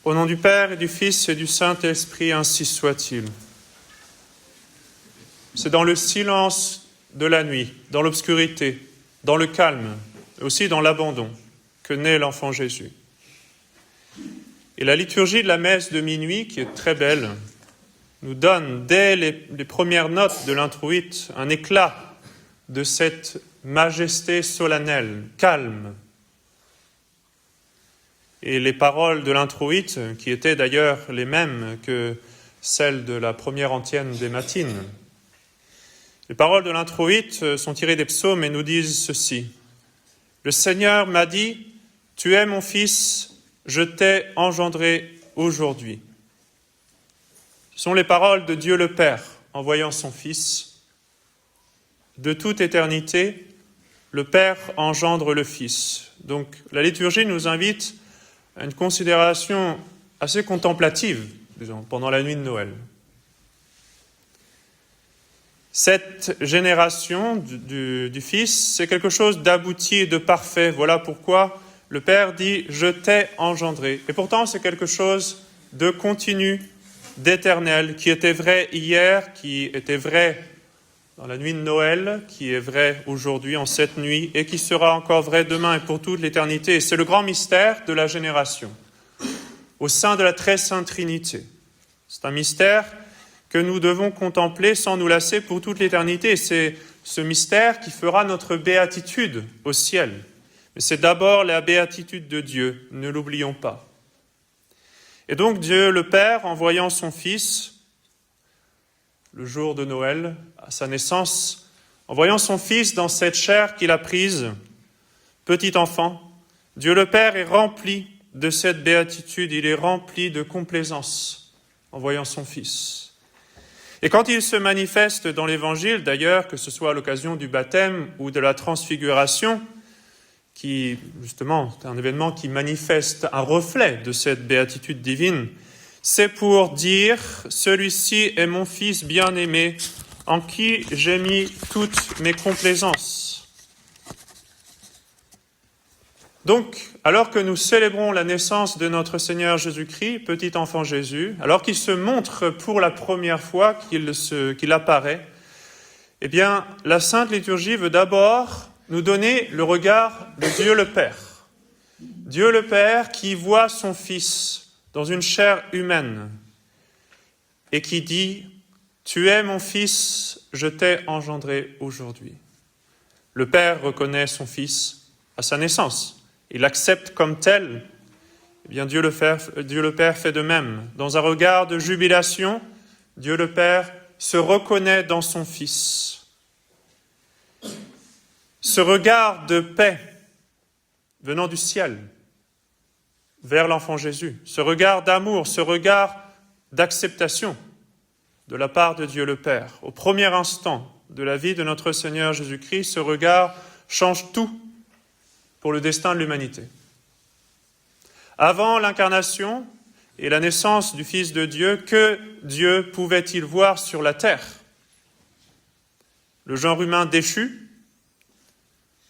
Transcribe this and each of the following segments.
Au nom du Père et du Fils et du Saint-Esprit, ainsi soit-il. C'est dans le silence de la nuit, dans l'obscurité, dans le calme, et aussi dans l'abandon, que naît l'enfant Jésus. Et la liturgie de la messe de minuit, qui est très belle, nous donne, dès les premières notes de l'introïte, un éclat de cette majesté solennelle, calme. Et les paroles de l'introïte, qui étaient d'ailleurs les mêmes que celles de la première antienne des matines, les paroles de l'introïte sont tirées des psaumes et nous disent ceci. « Le Seigneur m'a dit, tu es mon fils, je t'ai engendré aujourd'hui. » Ce sont les paroles de Dieu le Père, envoyant son Fils. De toute éternité, le Père engendre le Fils. Donc la liturgie nous invite à une considération assez contemplative, disons, pendant la nuit de Noël. Cette génération du Fils, c'est quelque chose d'abouti et de parfait. Voilà pourquoi le Père dit « Je t'ai engendré ». Et pourtant, c'est quelque chose de continu, d'éternel, qui était vrai hier, qui était vrai dans la nuit de Noël, qui est vrai aujourd'hui en cette nuit, et qui sera encore vrai demain et pour toute l'éternité. Et c'est le grand mystère de la génération, au sein de la très sainte Trinité. C'est un mystère que nous devons contempler sans nous lasser pour toute l'éternité. Et c'est ce mystère qui fera notre béatitude au ciel. Mais c'est d'abord la béatitude de Dieu, ne l'oublions pas. Et donc Dieu le Père, envoyant son Fils, le jour de Noël, à sa naissance, envoyant son Fils dans cette chair qu'il a prise, petit enfant, Dieu le Père est rempli de cette béatitude, il est rempli de complaisance, envoyant son Fils. Et quand il se manifeste dans l'Évangile, d'ailleurs, que ce soit à l'occasion du baptême ou de la transfiguration, qui, justement, est un événement qui manifeste un reflet de cette béatitude divine, c'est pour dire « Celui-ci est mon Fils bien-aimé, en qui j'ai mis toutes mes complaisances. » Donc, alors que nous célébrons la naissance de notre Seigneur Jésus-Christ, petit enfant Jésus, alors qu'il se montre pour la première fois, qu'il apparaît, eh bien, la Sainte Liturgie veut d'abord nous donner le regard de Dieu le Père. Dieu le Père qui voit son Fils dans une chair humaine et qui dit « Tu es mon Fils, je t'ai engendré aujourd'hui ». Le Père reconnaît son Fils à sa naissance. Il l'accepte comme tel. Eh bien, Dieu le Père fait de même. Dans un regard de jubilation, Dieu le Père se reconnaît dans son Fils. Ce regard de paix venant du ciel vers l'enfant Jésus, ce regard d'amour, ce regard d'acceptation de la part de Dieu le Père, au premier instant de la vie de notre Seigneur Jésus-Christ, ce regard change tout pour le destin de l'humanité. Avant l'incarnation et la naissance du Fils de Dieu, que Dieu pouvait-il voir sur la terre? Le genre humain déchu,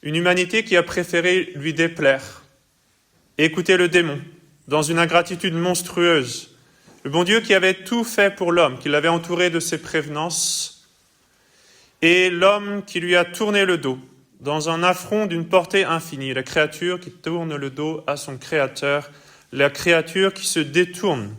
une humanité qui a préféré lui déplaire, écouter le démon dans une ingratitude monstrueuse. Le bon Dieu qui avait tout fait pour l'homme, qui l'avait entouré de ses prévenances, et l'homme qui lui a tourné le dos dans un affront d'une portée infinie. La créature qui tourne le dos à son Créateur, la créature qui se détourne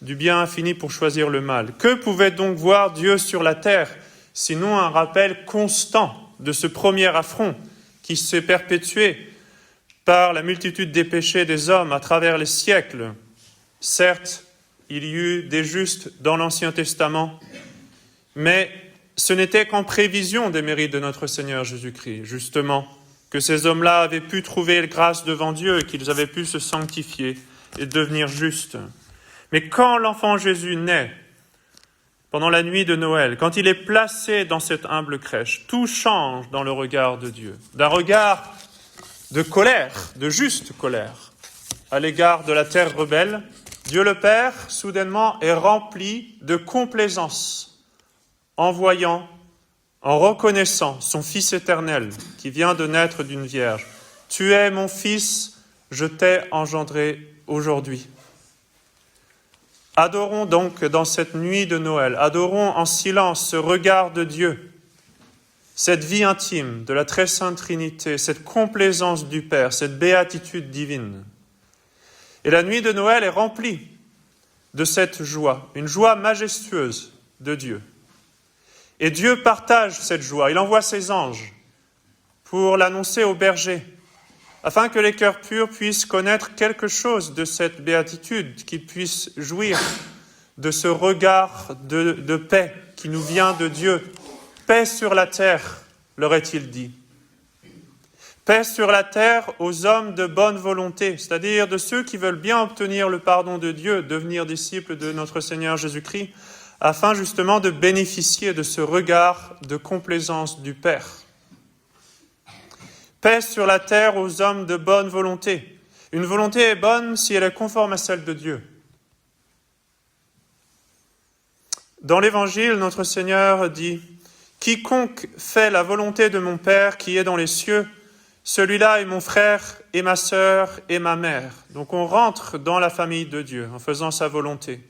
du bien infini pour choisir le mal. Que pouvait donc voir Dieu sur la terre, sinon un rappel constant de ce premier affront qui s'est perpétué par la multitude des péchés des hommes à travers les siècles. Certes, il y eut des justes dans l'Ancien Testament, mais ce n'était qu'en prévision des mérites de notre Seigneur Jésus-Christ, justement, que ces hommes-là avaient pu trouver grâce devant Dieu et qu'ils avaient pu se sanctifier et devenir justes. Mais quand l'enfant Jésus naît, pendant la nuit de Noël, quand il est placé dans cette humble crèche, tout change dans le regard de Dieu. D'un regard de colère, de juste colère, à l'égard de la terre rebelle, Dieu le Père, soudainement, est rempli de complaisance, en voyant, en reconnaissant son Fils éternel qui vient de naître d'une vierge. « Tu es mon Fils, je t'ai engendré aujourd'hui. » Adorons donc dans cette nuit de Noël, adorons en silence ce regard de Dieu, cette vie intime de la très sainte Trinité, cette complaisance du Père, cette béatitude divine. Et la nuit de Noël est remplie de cette joie, une joie majestueuse de Dieu. Et Dieu partage cette joie, il envoie ses anges pour l'annoncer aux bergers, afin que les cœurs purs puissent connaître quelque chose de cette béatitude, qu'ils puissent jouir de ce regard de paix qui nous vient de Dieu. Paix sur la terre, leur est-il dit. Paix sur la terre aux hommes de bonne volonté, c'est-à-dire de ceux qui veulent bien obtenir le pardon de Dieu, devenir disciples de notre Seigneur Jésus-Christ, afin justement de bénéficier de ce regard de complaisance du Père. Paix sur la terre aux hommes de bonne volonté. Une volonté est bonne si elle est conforme à celle de Dieu. Dans l'Évangile, notre Seigneur dit « Quiconque fait la volonté de mon Père qui est dans les cieux, celui-là est mon frère et ma sœur et ma mère. » Donc on rentre dans la famille de Dieu en faisant sa volonté.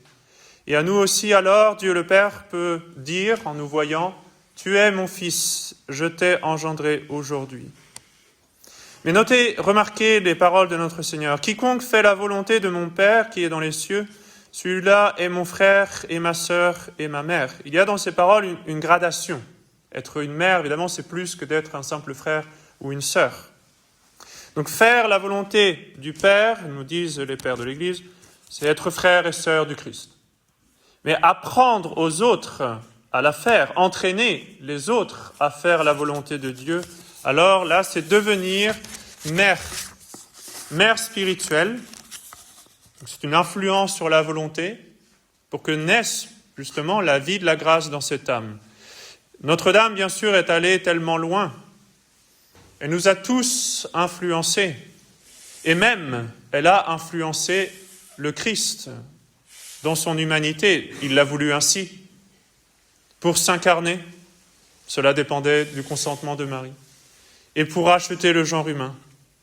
Et à nous aussi alors, Dieu le Père peut dire en nous voyant « Tu es mon fils, je t'ai engendré aujourd'hui. » Mais notez, remarquez les paroles de notre Seigneur. « Quiconque fait la volonté de mon Père qui est dans les cieux, celui-là est mon frère et ma sœur et ma mère. » Il y a dans ces paroles une gradation. Être une mère, évidemment, c'est plus que d'être un simple frère ou une sœur. Donc faire la volonté du Père, nous disent les pères de l'Église, c'est être frère et sœur du Christ. Mais apprendre aux autres à la faire, entraîner les autres à faire la volonté de Dieu, alors là, c'est devenir mère spirituelle. C'est une influence sur la volonté pour que naisse justement la vie de la grâce dans cette âme. Notre-Dame, bien sûr, est allée tellement loin. Elle nous a tous influencés. Et même, elle a influencé le Christ dans son humanité. Il l'a voulu ainsi. Pour s'incarner, cela dépendait du consentement de Marie. Et pour racheter le genre humain.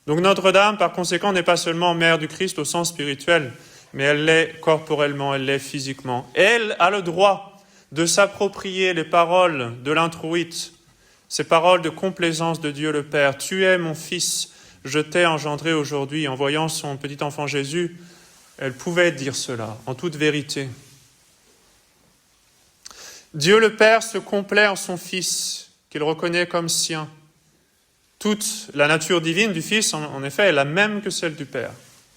Donc Notre-Dame, par conséquent, n'est pas seulement mère du Christ au sens spirituel, mais elle l'est corporellement, elle l'est physiquement. Elle a le droit de s'approprier les paroles de l'introïte, ces paroles de complaisance de Dieu le Père. « Tu es mon fils, je t'ai engendré aujourd'hui. » En voyant son petit enfant Jésus, elle pouvait dire cela, en toute vérité. Dieu le Père se complaît en son Fils, qu'il reconnaît comme sien. Toute la nature divine du Fils, en effet, est la même que celle du Père.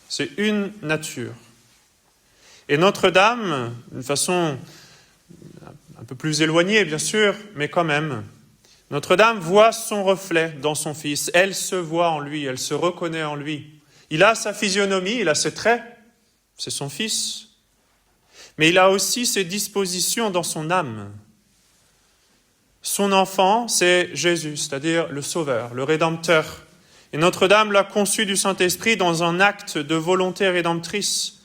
C'est une nature. Et Notre-Dame, d'une façon un peu plus éloignée, bien sûr, mais quand même, Notre-Dame voit son reflet dans son Fils. Elle se voit en lui, elle se reconnaît en lui. Il a sa physionomie, il a ses traits, c'est son Fils. Mais il a aussi ses dispositions dans son âme. Son enfant, c'est Jésus, c'est-à-dire le Sauveur, le Rédempteur. Et Notre-Dame l'a conçu du Saint-Esprit dans un acte de volonté rédemptrice.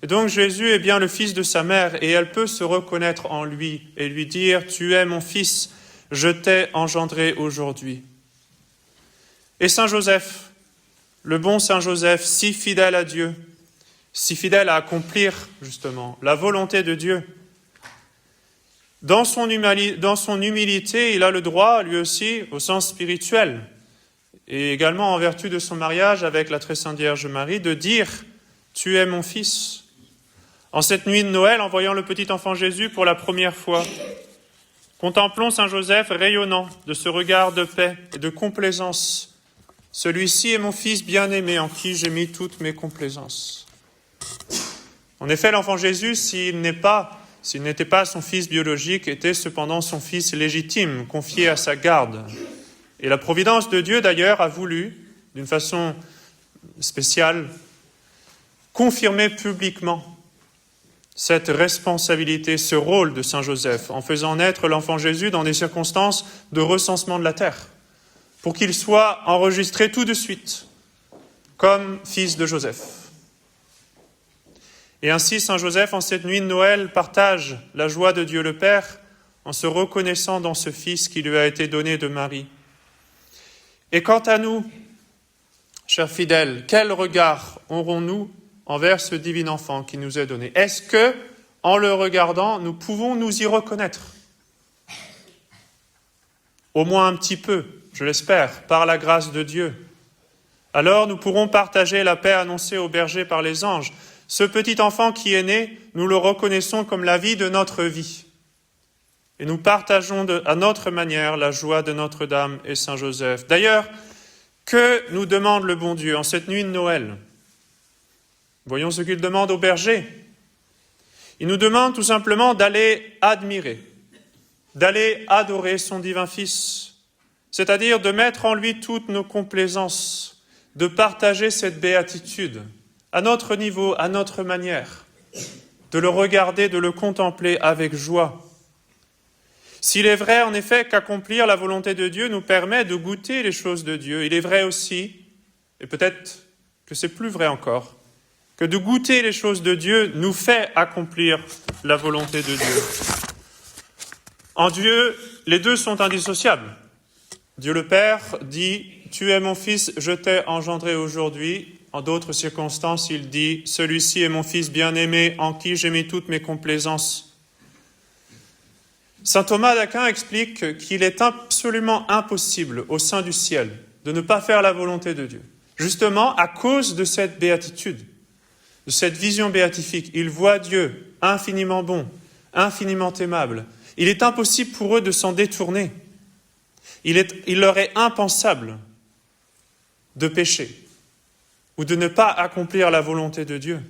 Et donc Jésus est bien le Fils de sa mère et elle peut se reconnaître en lui et lui dire « Tu es mon Fils, je t'ai engendré aujourd'hui. » Et Saint Joseph, le bon Saint Joseph, si fidèle à Dieu, si fidèle à accomplir justement la volonté de Dieu, dans son humilité, il a le droit, lui aussi, au sens spirituel, et également en vertu de son mariage avec la très sainte Vierge Marie, de dire « Tu es mon Fils ». En cette nuit de Noël, en voyant le petit enfant Jésus pour la première fois, contemplons Saint Joseph rayonnant de ce regard de paix et de complaisance. Celui-ci est mon Fils bien-aimé en qui j'ai mis toutes mes complaisances. En effet, l'enfant Jésus, s'il n'était pas son fils biologique, était cependant son fils légitime, confié à sa garde. Et la providence de Dieu, d'ailleurs, a voulu, d'une façon spéciale, confirmer publiquement cette responsabilité, ce rôle de Saint Joseph, en faisant naître l'enfant Jésus dans des circonstances de recensement de la terre, pour qu'il soit enregistré tout de suite comme fils de Joseph. Et ainsi, Saint Joseph, en cette nuit de Noël, partage la joie de Dieu le Père en se reconnaissant dans ce Fils qui lui a été donné de Marie. Et quant à nous, chers fidèles, quel regard aurons-nous envers ce divin enfant qui nous est donné? Est-ce que, en le regardant, nous pouvons nous y reconnaître. Au moins un petit peu, je l'espère, par la grâce de Dieu. Alors nous pourrons partager la paix annoncée aux bergers par les anges. Ce petit enfant qui est né, nous le reconnaissons comme la vie de notre vie. Et nous partageons à notre manière la joie de Notre-Dame et Saint-Joseph. D'ailleurs, que nous demande le bon Dieu en cette nuit de Noël? Voyons ce qu'il demande aux bergers. Il nous demande tout simplement d'aller admirer, d'aller adorer son divin Fils, c'est-à-dire de mettre en lui toutes nos complaisances, de partager cette béatitude à notre niveau, à notre manière, de le regarder, de le contempler avec joie. S'il est vrai, en effet, qu'accomplir la volonté de Dieu nous permet de goûter les choses de Dieu, il est vrai aussi, et peut-être que c'est plus vrai encore, que de goûter les choses de Dieu nous fait accomplir la volonté de Dieu. En Dieu, les deux sont indissociables. Dieu le Père dit « Tu es mon Fils, je t'ai engendré aujourd'hui ». En d'autres circonstances, il dit « Celui-ci est mon Fils bien-aimé, en qui j'ai mis toutes mes complaisances ». Saint Thomas d'Aquin explique qu'il est absolument impossible au sein du ciel de ne pas faire la volonté de Dieu. Justement, à cause de cette béatitude, de cette vision béatifique, ils voient Dieu infiniment bon, infiniment aimable. Il est impossible pour eux de s'en détourner. Il leur est impensable de pécher ou de ne pas accomplir la volonté de Dieu.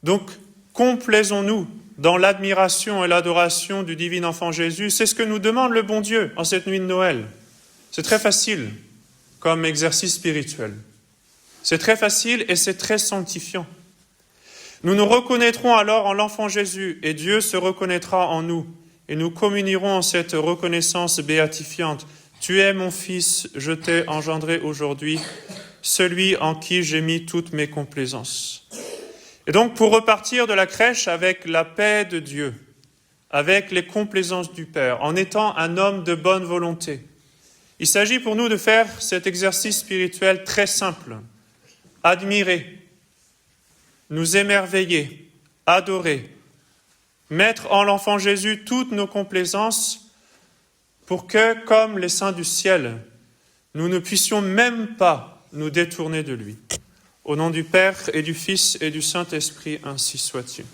Donc, complaisons-nous dans l'admiration et l'adoration du divin enfant Jésus. C'est ce que nous demande le bon Dieu en cette nuit de Noël. C'est très facile comme exercice spirituel. C'est très facile et c'est très sanctifiant. Nous nous reconnaîtrons alors en l'enfant Jésus et Dieu se reconnaîtra en nous et nous communierons en cette reconnaissance béatifiante. Tu es mon Fils, je t'ai engendré aujourd'hui, celui en qui j'ai mis toutes mes complaisances. Et donc pour repartir de la crèche avec la paix de Dieu, avec les complaisances du Père, en étant un homme de bonne volonté, il s'agit pour nous de faire cet exercice spirituel très simple. Admirer, nous émerveiller, adorer, mettre en l'enfant Jésus toutes nos complaisances pour que, comme les saints du ciel, nous ne puissions même pas nous détourner de lui. Au nom du Père et du Fils et du Saint-Esprit, ainsi soit-il.